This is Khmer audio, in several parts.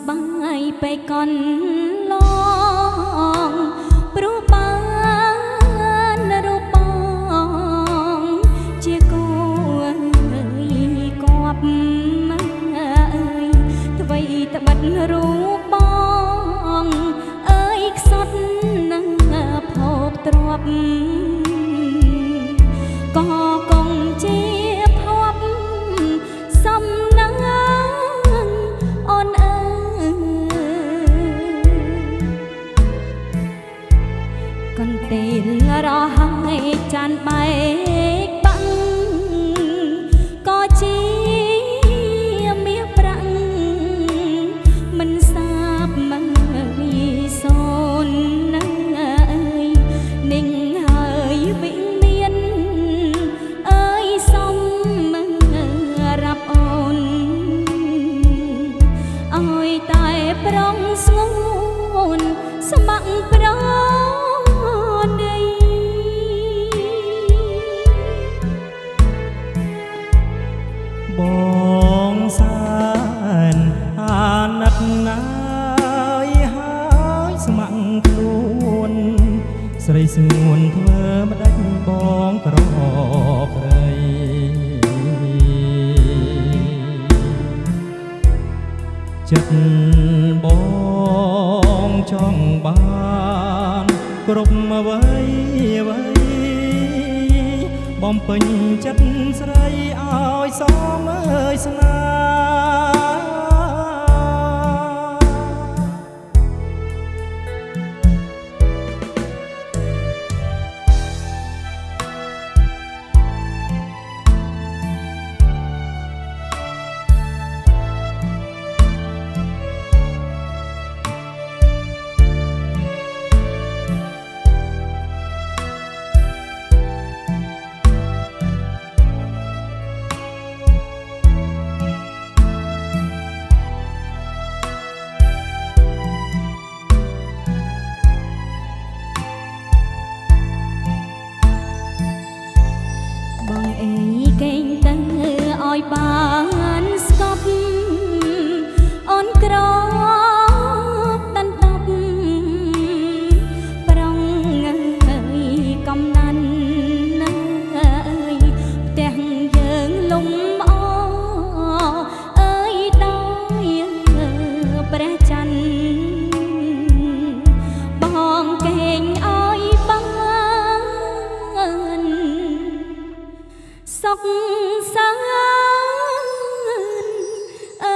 บายไปก่อนลองព្រោះបានរូបបងជាគូគប់ថ្វីត្បិតរូបបងអើយខ្សត់នឹងភោគទ្រព្យក៏គង់ជាភពសំណាងអូនអើយកន្ទេលរហើយចានបែកបាំងក៏ជាមាសប្រាក់មិនសាបមិនសូនណាអើយនឹងហើយវិមានអើយសំរាប់អូនអើយតែប្រងស្ងួនស្ម័គ្រប្រណីបងសានអាណិតណាយហើយស្ម័គ្រខ្លួនស្រីស្ងួនធ្វើម្ដេចបងក្រក្រៃចិត្តបងចង់បានគ្រប់អ្វីអ្វីបំពេញចិត្តស្រីឲ្យសមអើយស្នាបងអីកេងទៅឲ្យបានស្កប់អូនក្រតន្ទប់ប្រងអើយកំណាន់ណាអើយផ្ទះយើងលំអអើយដោយព្រះច័ន្ទបងកេងឲ្យបានសុខសាន្តអើ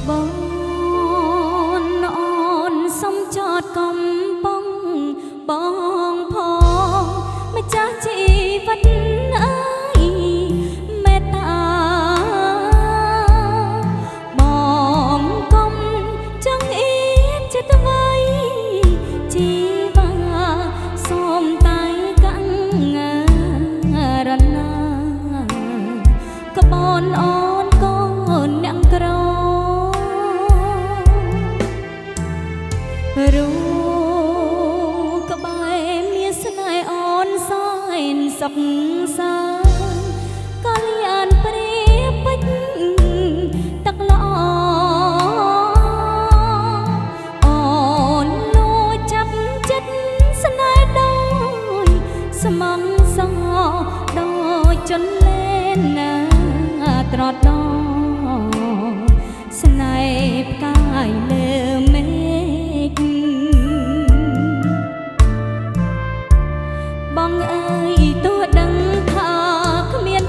បងអូនសុំចតកំប៉ុងបងផងម្ចាស់ជីវិតអើយមេត្តាបងកុំចង់អៀនចិត្តអ្វីជីវាសូមតែកាំងរណាក្បូនអូនកូនអ្នកក្ររូក្បែរមានស្នេហ៍អូនសែនសុខសាន្តក៏លៀនព្រាពេជ្រទឹកល្អអូនលួចចាប់ចិត្តស្នេហ៍ដោយស្មងសដោយចន្លេនណាត្រដល់ស្នេហ៍ផ្កាយលើមេឃបងអើយទោះដឹងថាគ្មាន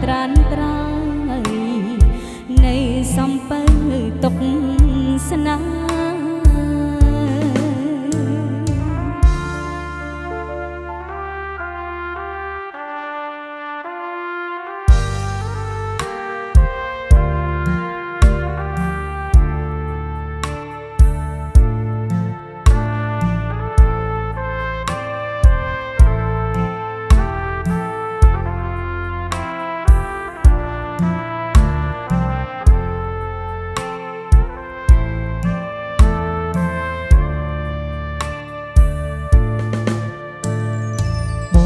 ត្រានត្រៃនៃសំពៅទុកស្នេហ៍ ប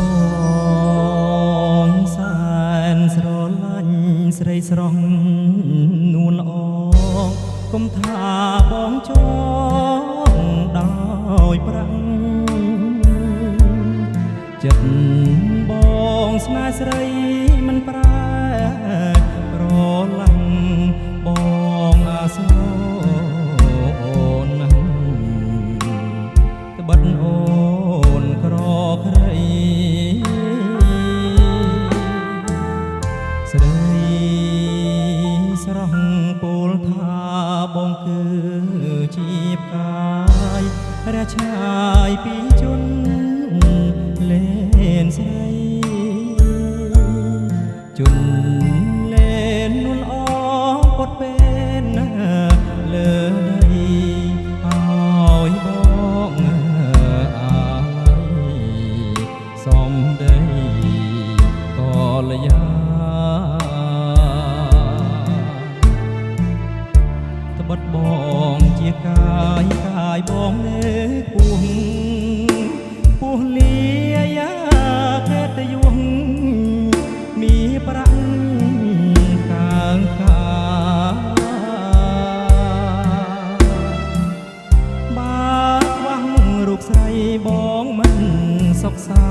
ងសែនស្រឡាញ់ស្រីស្រស់នួនល្អកុំថាបងចងដោយប្រាំងចិត្តបងស្នេហ៍ស្រីមិនប្រែប្រឡាំងបងអាសរអូនណាស់ត្បិតអូនក្រក្រៃស្រីស្រស់ពោលថាបងគឺជាផ្កាយរះឆ្ងាយពីជនលេនស្រីជនលេននួនអងពត់ពេលណាលើដីឲ្យបងអាឡ័យសំដីកលយាត្បិតបងជាកាយបងលើពោះពោះលាយាកេតយុងมีប្រាំងកាងកាបាខ្វះរូបស្រីបងមិនសុខសា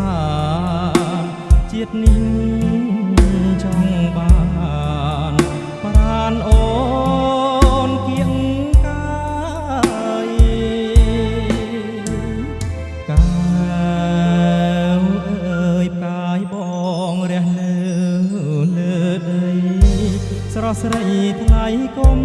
ន្តជាតិនេះចង់បានប្រានអូនគៀងកាយផ្កាយបងរះនៅលើដីស្រស់ស្រីថ្លៃគុំ